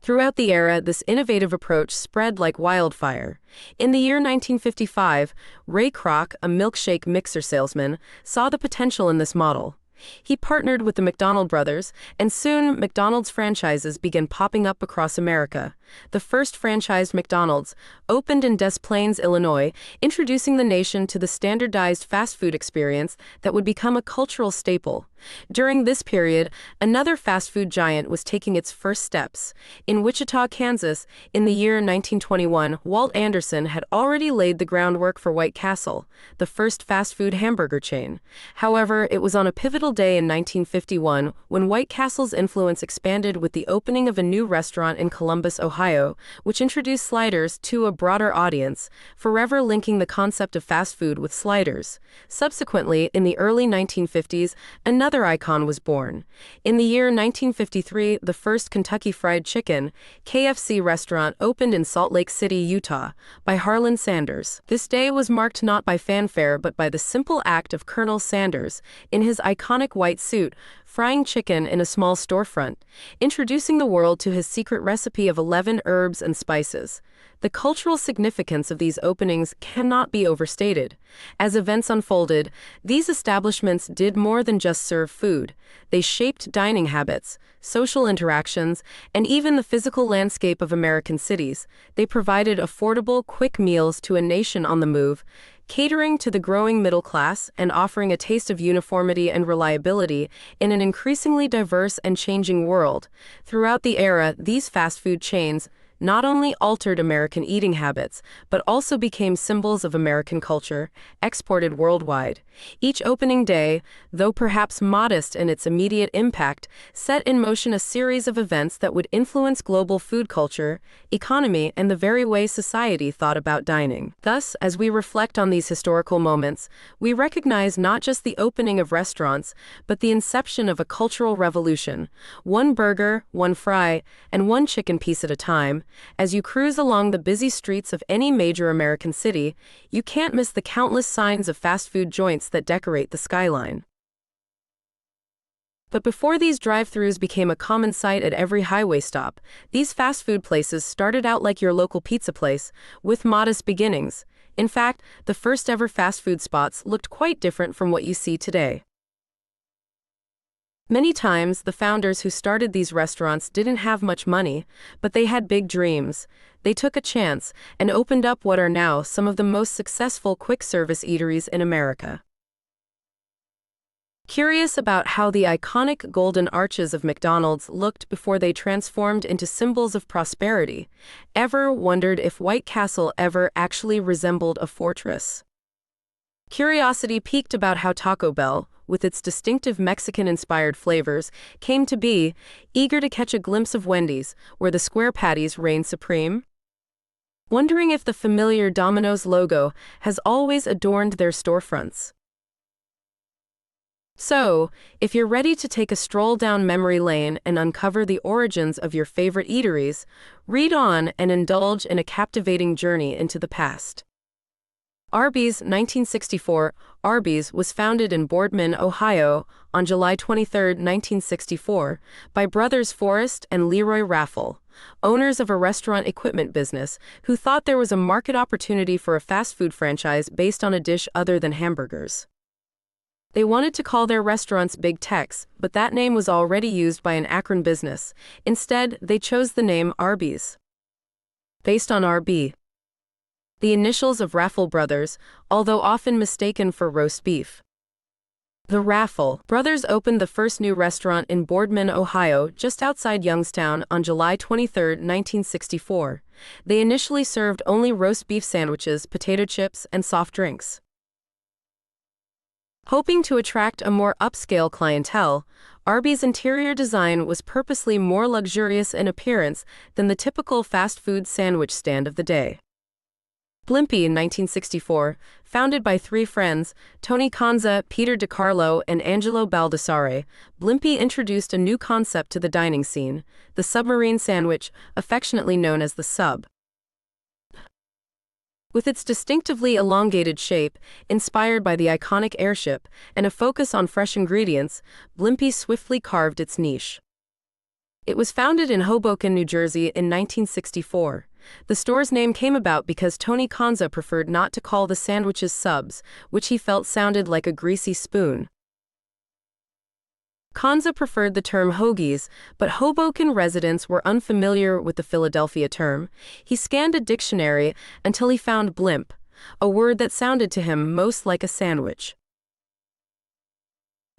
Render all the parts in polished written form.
Throughout the era, this innovative approach spread like wildfire. In the year 1955, Ray Kroc, a milkshake mixer salesman, saw the potential in this model. He partnered with the McDonald brothers, and soon McDonald's franchises began popping up across America. The first franchised McDonald's opened in Des Plaines, Illinois, introducing the nation to the standardized fast food experience that would become a cultural staple. During this period, another fast food giant was taking its first steps. In Wichita, Kansas, in the year 1921, Walt Anderson had already laid the groundwork for White Castle, the first fast food hamburger chain. However, it was on a pivotal day in 1951 when White Castle's influence expanded with the opening of a new restaurant in Columbus, Ohio, which introduced sliders to a broader audience, forever linking the concept of fast food with sliders. Subsequently, in the early 1950s, another icon was born. In the year 1953, the first Kentucky Fried Chicken, KFC restaurant opened in Salt Lake City, Utah, by Harlan Sanders. This day was marked not by fanfare but by the simple act of Colonel Sanders, in his iconic white suit, frying chicken in a small storefront, introducing the world to his secret recipe of 11 herbs and spices. The cultural significance of these openings cannot be overstated. As events unfolded, these establishments did more than just serve food. They shaped dining habits, social interactions, and even the physical landscape of American cities. They provided affordable, quick meals to a nation on the move, catering to the growing middle class and offering a taste of uniformity and reliability in an increasingly diverse and changing world. Throughout the era, these fast food chains not only altered American eating habits, but also became symbols of American culture, exported worldwide. Each opening day, though perhaps modest in its immediate impact, set in motion a series of events that would influence global food culture, economy, and the very way society thought about dining. Thus, as we reflect on these historical moments, we recognize not just the opening of restaurants, but the inception of a cultural revolution. One burger, one fry, and one chicken piece at a time. As you cruise along the busy streets of any major American city, you can't miss the countless signs of fast food joints that decorate the skyline. But before these drive-thrus became a common sight at every highway stop, these fast food places started out like your local pizza place, with modest beginnings. In fact, the first ever fast food spots looked quite different from what you see today. Many times, the founders who started these restaurants didn't have much money, but they had big dreams. They took a chance and opened up what are now some of the most successful quick-service eateries in America. Curious about how the iconic golden arches of McDonald's looked before they transformed into symbols of prosperity, ever wondered if White Castle ever actually resembled a fortress? Curiosity piqued about how Taco Bell, with its distinctive Mexican-inspired flavors, came to be, eager to catch a glimpse of Wendy's, where the square patties reign supreme? Wondering if the familiar Domino's logo has always adorned their storefronts. So, if you're ready to take a stroll down memory lane and uncover the origins of your favorite eateries, read on and indulge in a captivating journey into the past. Arby's 1964. Arby's was founded in Boardman, Ohio, on July 23, 1964, by brothers Forrest and Leroy Raffle, owners of a restaurant equipment business, who thought there was a market opportunity for a fast food franchise based on a dish other than hamburgers. They wanted to call their restaurants Big Tex, but that name was already used by an Akron business. Instead, they chose the name Arby's, based on RB, the initials of Raffle Brothers, although often mistaken for roast beef. The Raffle brothers opened the first new restaurant in Boardman, Ohio, just outside Youngstown, on July 23, 1964. They initially served only roast beef sandwiches, potato chips, and soft drinks. Hoping to attract a more upscale clientele, Arby's interior design was purposely more luxurious in appearance than the typical fast food sandwich stand of the day. Blimpie in 1964, founded by three friends, Tony Conza, Peter DiCarlo, and Angelo Baldassare, Blimpie introduced a new concept to the dining scene, the submarine sandwich, affectionately known as the sub. With its distinctively elongated shape, inspired by the iconic airship, and a focus on fresh ingredients, Blimpie swiftly carved its niche. It was founded in Hoboken, New Jersey in 1964. The store's name came about because Tony Konza preferred not to call the sandwiches subs, which he felt sounded like a greasy spoon. Konza preferred the term hoagies, but Hoboken residents were unfamiliar with the Philadelphia term. He scanned a dictionary until he found blimp, a word that sounded to him most like a sandwich.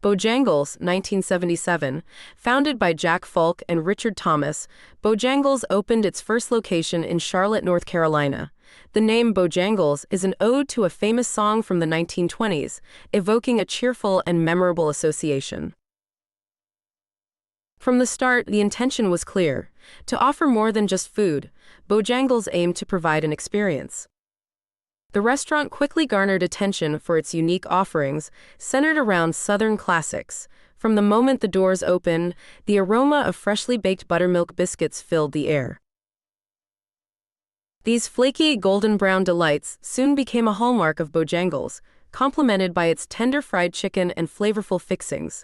Bojangles, 1977. Founded by Jack Falk and Richard Thomas, Bojangles opened its first location in Charlotte, North Carolina. The name Bojangles is an ode to a famous song from the 1920s, evoking a cheerful and memorable association. From the start, the intention was clear: to offer more than just food. Bojangles aimed to provide an experience. The restaurant quickly garnered attention for its unique offerings, centered around Southern classics. From the moment the doors opened, the aroma of freshly baked buttermilk biscuits filled the air. These flaky, golden brown delights soon became a hallmark of Bojangles, complemented by its tender fried chicken and flavorful fixings.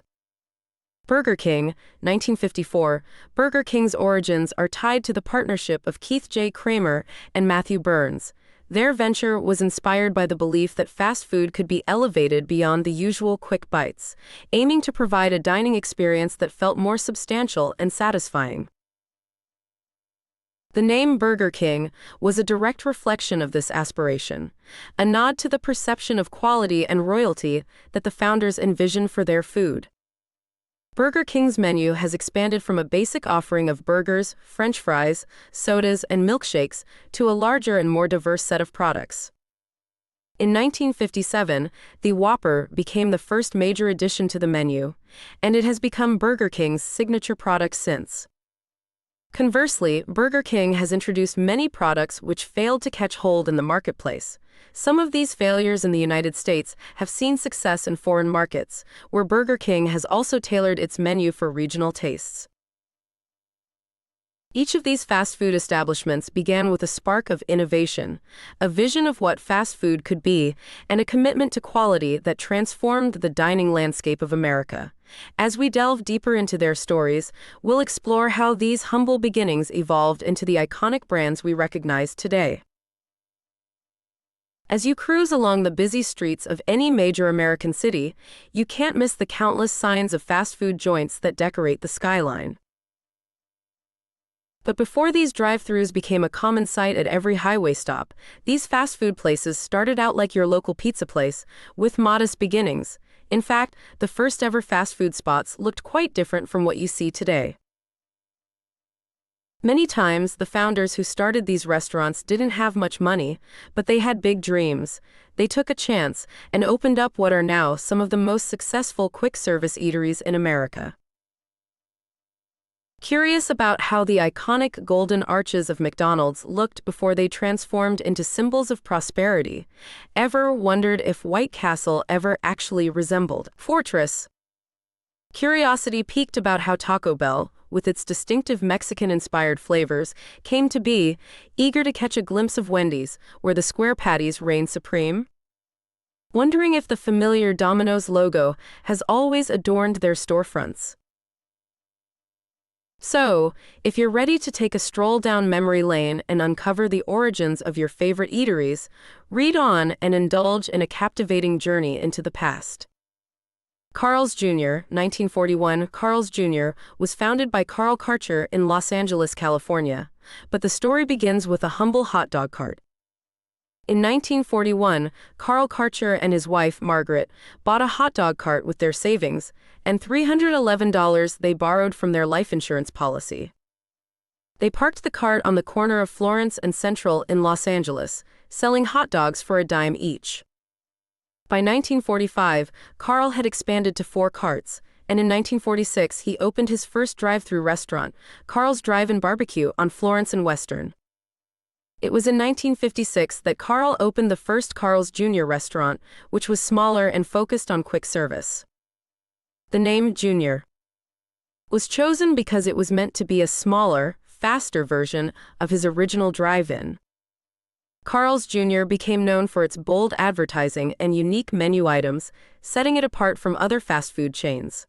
Burger King, 1954. Burger King's origins are tied to the partnership of Keith J. Kramer and Matthew Burns. Their venture was inspired by the belief that fast food could be elevated beyond the usual quick bites, aiming to provide a dining experience that felt more substantial and satisfying. The name Burger King was a direct reflection of this aspiration, a nod to the perception of quality and royalty that the founders envisioned for their food. Burger King's menu has expanded from a basic offering of burgers, French fries, sodas, and milkshakes to a larger and more diverse set of products. In 1957, the Whopper became the first major addition to the menu, and it has become Burger King's signature product since. Conversely, Burger King has introduced many products which failed to catch hold in the marketplace. Some of these failures in the United States have seen success in foreign markets, where Burger King has also tailored its menu for regional tastes. Each of these fast food establishments began with a spark of innovation, a vision of what fast food could be, and a commitment to quality that transformed the dining landscape of America. As we delve deeper into their stories, we'll explore how these humble beginnings evolved into the iconic brands we recognize today. As you cruise along the busy streets of any major American city, you can't miss the countless signs of fast food joints that decorate the skyline. But before these drive-thrus became a common sight at every highway stop, these fast food places started out like your local pizza place, with modest beginnings. In fact, the first ever fast food spots looked quite different from what you see today. Many times, the founders who started these restaurants didn't have much money, but they had big dreams. They took a chance and opened up what are now some of the most successful quick-service eateries in America. Curious about how the iconic golden arches of McDonald's looked before they transformed into symbols of prosperity? Ever wondered if White Castle ever actually resembled Fortress? Curiosity piqued about how Taco Bell, with its distinctive Mexican-inspired flavors, came to be, eager to catch a glimpse of Wendy's, where the square patties reign supreme? Wondering if the familiar Domino's logo has always adorned their storefronts? So, if you're ready to take a stroll down memory lane and uncover the origins of your favorite eateries, read on and indulge in a captivating journey into the past. Carl's Jr., 1941. Carl's Jr. was founded by Carl Karcher in Los Angeles, California, but the story begins with a humble hot dog cart. In 1941, Carl Karcher and his wife, Margaret, bought a hot dog cart with their savings and $311 they borrowed from their life insurance policy. They parked the cart on the corner of Florence and Central in Los Angeles, selling hot dogs for a dime each. By 1945, Carl had expanded to 4 carts, and in 1946 he opened his first drive-through restaurant, Carl's Drive-In Barbecue on Florence and Western. It was in 1956 that Carl opened the first Carl's Jr. restaurant, which was smaller and focused on quick service. The name Jr. was chosen because it was meant to be a smaller, faster version of his original drive-in. Carl's Jr. became known for its bold advertising and unique menu items, setting it apart from other fast food chains.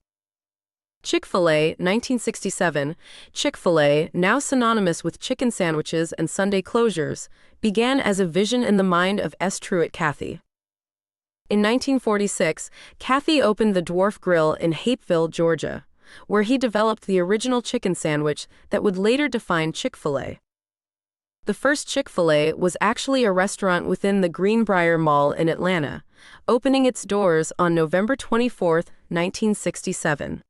Chick-fil-A, 1967. Chick-fil-A, now synonymous with chicken sandwiches and Sunday closures, began as a vision in the mind of S. Truett Cathy. In 1946, Cathy opened the Dwarf Grill in Hapeville, Georgia, where he developed the original chicken sandwich that would later define Chick-fil-A. The first Chick-fil-A was actually a restaurant within the Greenbrier Mall in Atlanta, opening its doors on November 24, 1967.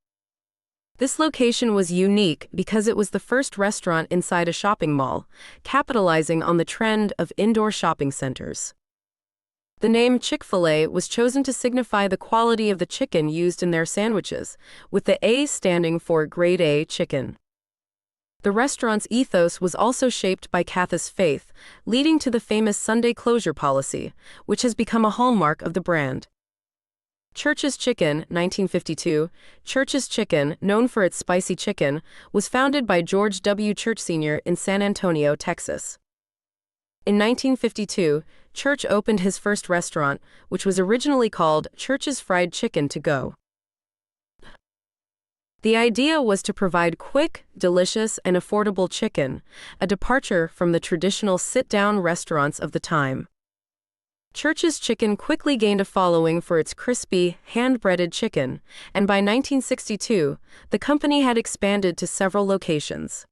This location was unique because it was the first restaurant inside a shopping mall, capitalizing on the trend of indoor shopping centers. The name Chick-fil-A was chosen to signify the quality of the chicken used in their sandwiches, with the A standing for Grade A chicken. The restaurant's ethos was also shaped by Cathy's faith, leading to the famous Sunday closure policy, which has become a hallmark of the brand. Church's Chicken, 1952. Church's Chicken, known for its spicy chicken, was founded by George W. Church Sr. in San Antonio, Texas. In 1952, Church opened his first restaurant, which was originally called Church's Fried Chicken to Go. The idea was to provide quick, delicious, and affordable chicken, a departure from the traditional sit-down restaurants of the time. Church's Chicken quickly gained a following for its crispy, hand-breaded chicken, and by 1962, the company had expanded to several locations.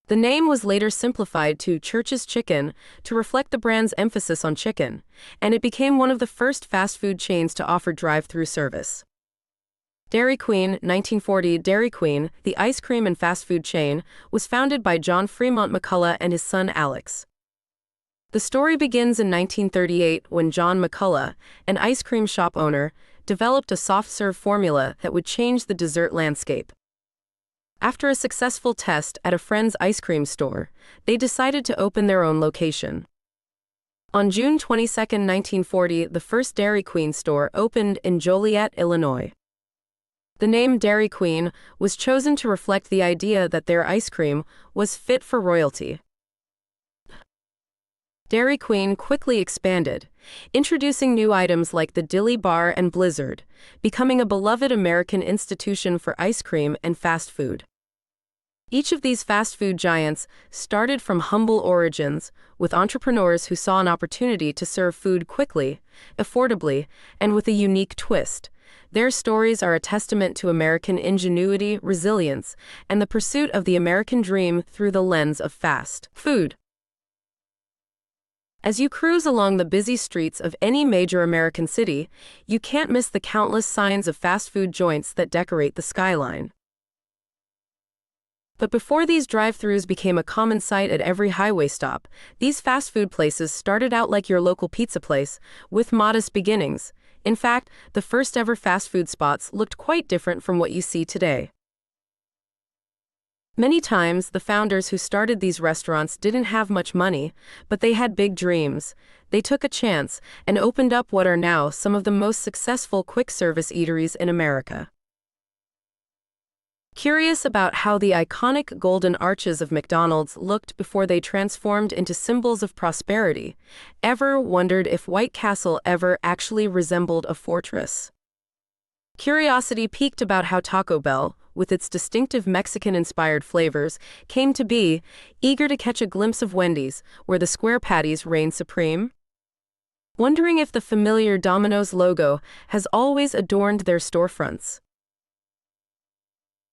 The name was later simplified to Church's Chicken to reflect the brand's emphasis on chicken, and it became one of the first fast food chains to offer drive-through service. Dairy Queen, 1940. Dairy Queen, the ice cream and fast food chain, was founded by John Fremont McCullough and his son Alex. The story begins in 1938 when John McCullough, an ice cream shop owner, developed a soft-serve formula that would change the dessert landscape. After a successful test at a friend's ice cream store, they decided to open their own location. On June 22, 1940, the first Dairy Queen store opened in Joliet, Illinois. The name Dairy Queen was chosen to reflect the idea that their ice cream was fit for royalty. Dairy Queen quickly expanded, introducing new items like the Dilly Bar and Blizzard, becoming a beloved American institution for ice cream and fast food. Each of these fast food giants started from humble origins, with entrepreneurs who saw an opportunity to serve food quickly, affordably, and with a unique twist. Their stories are a testament to American ingenuity, resilience, and the pursuit of the American dream through the lens of fast food. As you cruise along the busy streets of any major American city, you can't miss the countless signs of fast food joints that decorate the skyline. But before these drive-thrus became a common sight at every highway stop, these fast food places started out like your local pizza place, with modest beginnings. In fact, the first ever fast food spots looked quite different from what you see today. Many times, the founders who started these restaurants didn't have much money, but they had big dreams. They took a chance and opened up what are now some of the most successful quick-service eateries in America. Curious about how the iconic golden arches of McDonald's looked before they transformed into symbols of prosperity? Ever wondered if White Castle ever actually resembled a fortress? Curiosity piqued about how Taco Bell, with its distinctive Mexican-inspired flavors, came to be, eager to catch a glimpse of Wendy's, where the square patties reign supreme? Wondering if the familiar Domino's logo has always adorned their storefronts?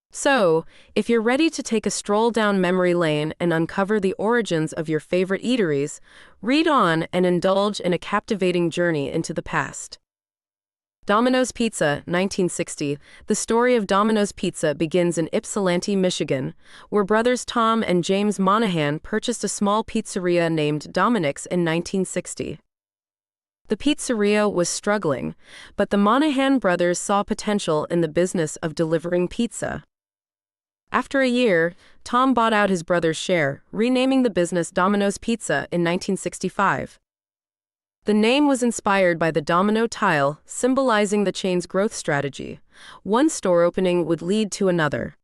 So, if you're ready to take a stroll down memory lane and uncover the origins of your favorite eateries, read on and indulge in a captivating journey into the past. Domino's Pizza, 1960. The story of Domino's Pizza begins in Ypsilanti, Michigan, where brothers Tom and James Monahan purchased a small pizzeria named Dominic's in 1960. The pizzeria was struggling, but the Monahan brothers saw potential in the business of delivering pizza. After a year, Tom bought out his brother's share, renaming the business Domino's Pizza in 1965. The name was inspired by the domino tile, symbolizing the chain's growth strategy. One store opening would lead to another.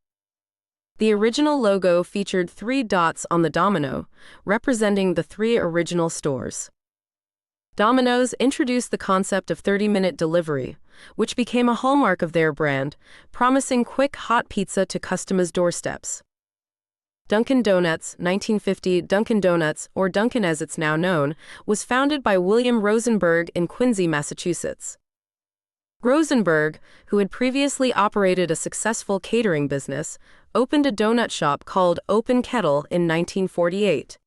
The original logo featured 3 dots on the domino, representing the 3 original stores. Domino's introduced the concept of 30-minute delivery, which became a hallmark of their brand, promising quick, hot pizza to customers' doorsteps. Dunkin' Donuts, 1950. Dunkin' Donuts, or Dunkin' as it's now known, was founded by William Rosenberg in Quincy, Massachusetts. Rosenberg, who had previously operated a successful catering business, opened a donut shop called Open Kettle in 1948.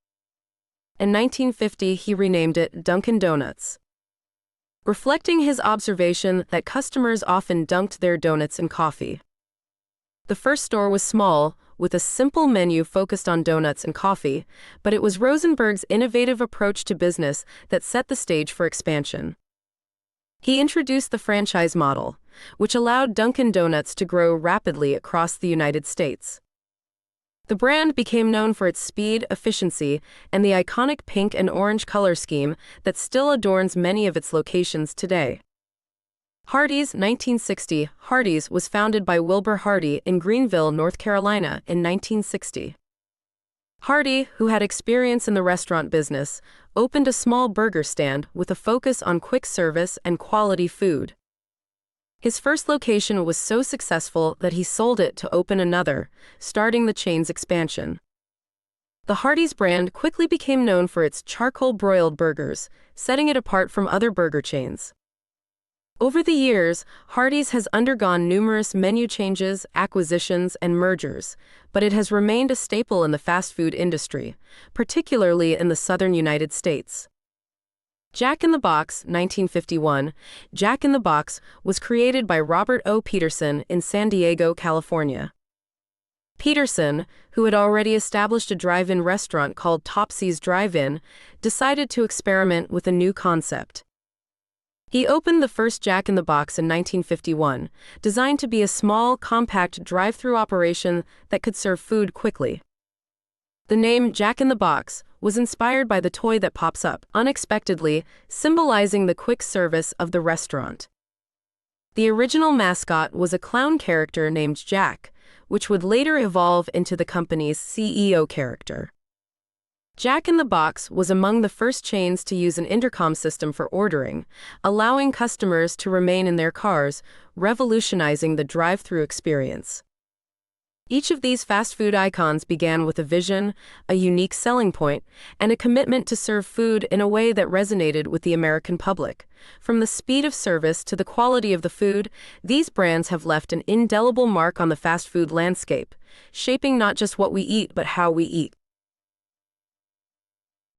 In 1950, he renamed it Dunkin' Donuts, reflecting his observation that customers often dunked their donuts in coffee. The first store was small, with a simple menu focused on donuts and coffee, but it was Rosenberg's innovative approach to business that set the stage for expansion. He introduced the franchise model, which allowed Dunkin' Donuts to grow rapidly across the United States. The brand became known for its speed, efficiency, and the iconic pink and orange color scheme that still adorns many of its locations today. Hardee's, 1960. Hardee's was founded by Wilbur Hardy in Greenville, North Carolina in 1960. Hardy, who had experience in the restaurant business, opened a small burger stand with a focus on quick service and quality food. His first location was so successful that he sold it to open another, starting the chain's expansion. The Hardee's brand quickly became known for its charcoal-broiled burgers, setting it apart from other burger chains. Over the years, Hardee's has undergone numerous menu changes, acquisitions, and mergers, but it has remained a staple in the fast food industry, particularly in the southern United States. Jack in the Box, 1951. Jack in the Box was created by Robert O. Peterson in San Diego, California. Peterson, who had already established a drive-in restaurant called Topsy's Drive-In, decided to experiment with a new concept. He opened the first Jack in the Box in 1951, designed to be a small, compact drive-through operation that could serve food quickly. The name Jack in the Box was inspired by the toy that pops up unexpectedly, symbolizing the quick service of the restaurant. The original mascot was a clown character named Jack, which would later evolve into the company's CEO character. Jack in the Box was among the first chains to use an intercom system for ordering, allowing customers to remain in their cars, revolutionizing the drive-through experience. Each of these fast food icons began with a vision, a unique selling point, and a commitment to serve food in a way that resonated with the American public. From the speed of service to the quality of the food, these brands have left an indelible mark on the fast food landscape, shaping not just what we eat but how we eat.